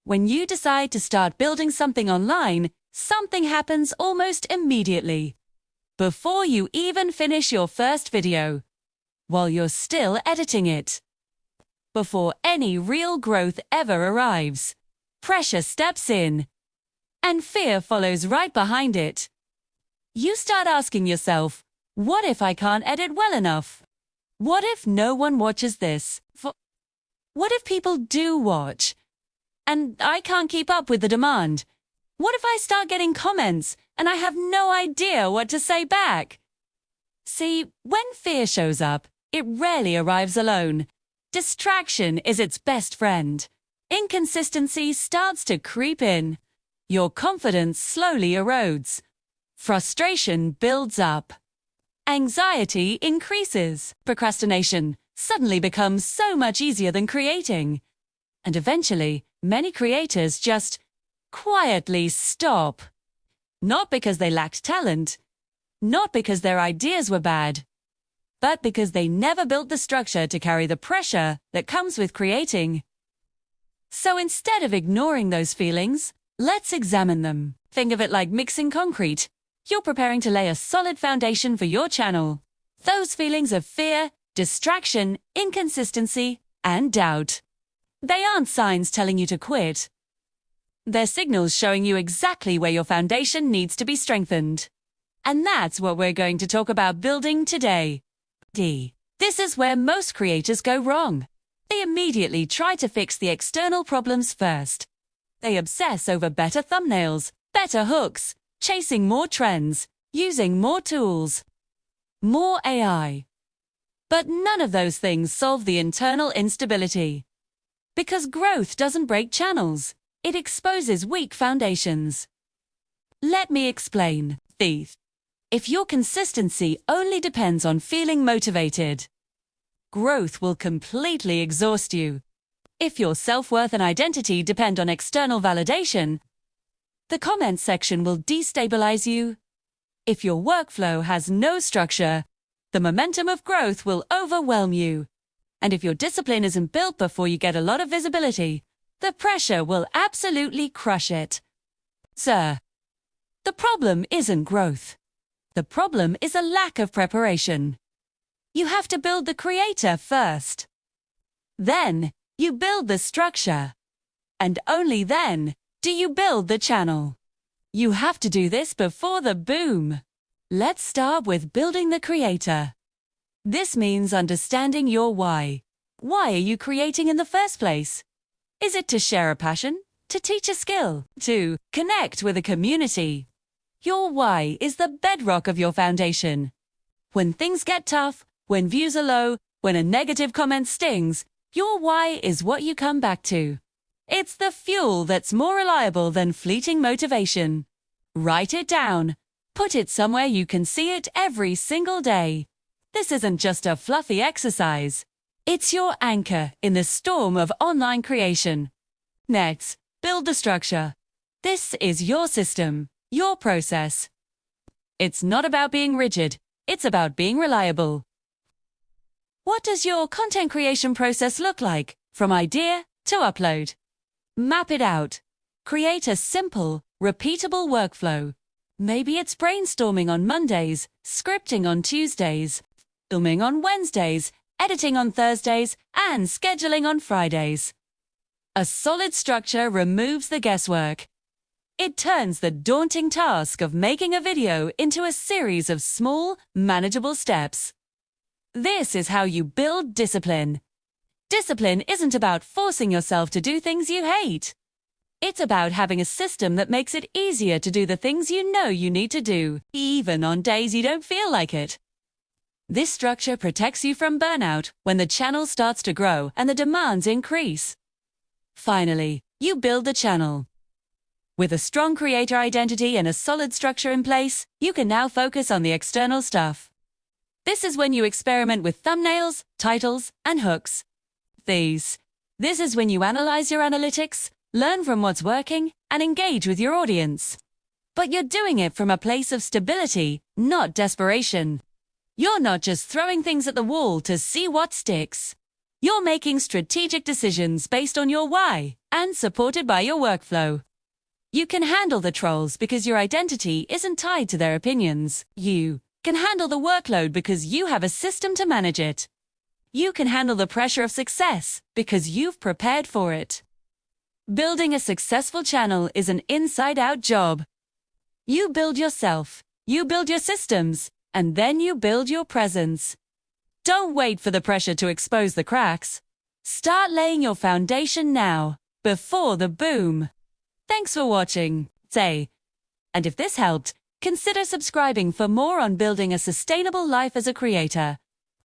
When you decide to start building something online, something happens almost immediately. Before you even finish your first video, while you're still editing it. Before any real growth ever arrives, pressure steps in, and fear follows right behind it. You start asking yourself, what if I can't edit well enough? What if no one watches this? What if people do watch, and I can't keep up with the demand? What if I start getting comments, and I have no idea what to say back? See, when fear shows up, it rarely arrives alone. Distraction is its best friend. Inconsistency starts to creep in. Your confidence slowly erodes. Frustration builds up. Anxiety increases. Procrastination suddenly becomes so much easier than creating. And eventually, many creators just quietly stop. Not because they lacked talent, not because their ideas were bad, but because they never built the structure to carry the pressure that comes with creating. So instead of ignoring those feelings, let's examine them. Think of it like mixing concrete. You're preparing to lay a solid foundation for your channel. Those feelings of fear, distraction, inconsistency, and doubt. They aren't signs telling you to quit. They're signals showing you exactly where your foundation needs to be strengthened. And that's what we're going to talk about building today. This is where most creators go wrong. They immediately try to fix the external problems first. They obsess over better thumbnails, better hooks, chasing more trends, using more tools, more AI. But none of those things solve the internal instability. Because growth doesn't break channels, it exposes weak foundations. Let me explain. If your consistency only depends on feeling motivated, growth will completely exhaust you. If your self-worth and identity depend on external validation, the comments section will destabilize you. If your workflow has no structure, the momentum of growth will overwhelm you. And if your discipline isn't built before you get a lot of visibility, the pressure will absolutely crush it. Sir, the problem isn't growth. The problem is a lack of preparation. You have to build the creator first. Then, you build the structure. And only then do you build the channel. You have to do this before the boom. Let's start with building the creator. This means understanding your why. Why are you creating in the first place? Is it to share a passion? To teach a skill? To connect with a community? Your why is the bedrock of your foundation. When things get tough, when views are low, when a negative comment stings, your why is what you come back to. It's the fuel that's more reliable than fleeting motivation. Write it down. Put it somewhere you can see it every single day. This isn't just a fluffy exercise. It's your anchor in the storm of online creation. Next, build the structure. This is your system, your process. It's not about being rigid. It's about being reliable. What does your content creation process look like, from idea to upload? Map it out. Create a simple, repeatable workflow. Maybe it's brainstorming on Mondays, scripting on Tuesdays, filming on Wednesdays, editing on Thursdays, and scheduling on Fridays. A solid structure removes the guesswork. It turns the daunting task of making a video into a series of small, manageable steps. This is how you build discipline. Discipline isn't about forcing yourself to do things you hate. It's about having a system that makes it easier to do the things you know you need to do, even on days you don't feel like it. This structure protects you from burnout when the channel starts to grow and the demands increase. Finally, you build the channel. With a strong creator identity and a solid structure in place, you can now focus on the external stuff. This is when you experiment with thumbnails, titles, and hooks. This is when you analyze your analytics, learn from what's working, and engage with your audience. But you're doing it from a place of stability, not desperation. You're not just throwing things at the wall to see what sticks. You're making strategic decisions based on your why and supported by your workflow. You can handle the trolls because your identity isn't tied to their opinions. You can handle the workload because you have a system to manage it. You can handle the pressure of success because you've prepared for it. Building a successful channel is an inside-out job. You build yourself, you build your systems, and then you build your presence. Don't wait for the pressure to expose the cracks. Start laying your foundation now, before the boom. Thanks for watching. And if this helped, consider subscribing for more on building a sustainable life as a creator.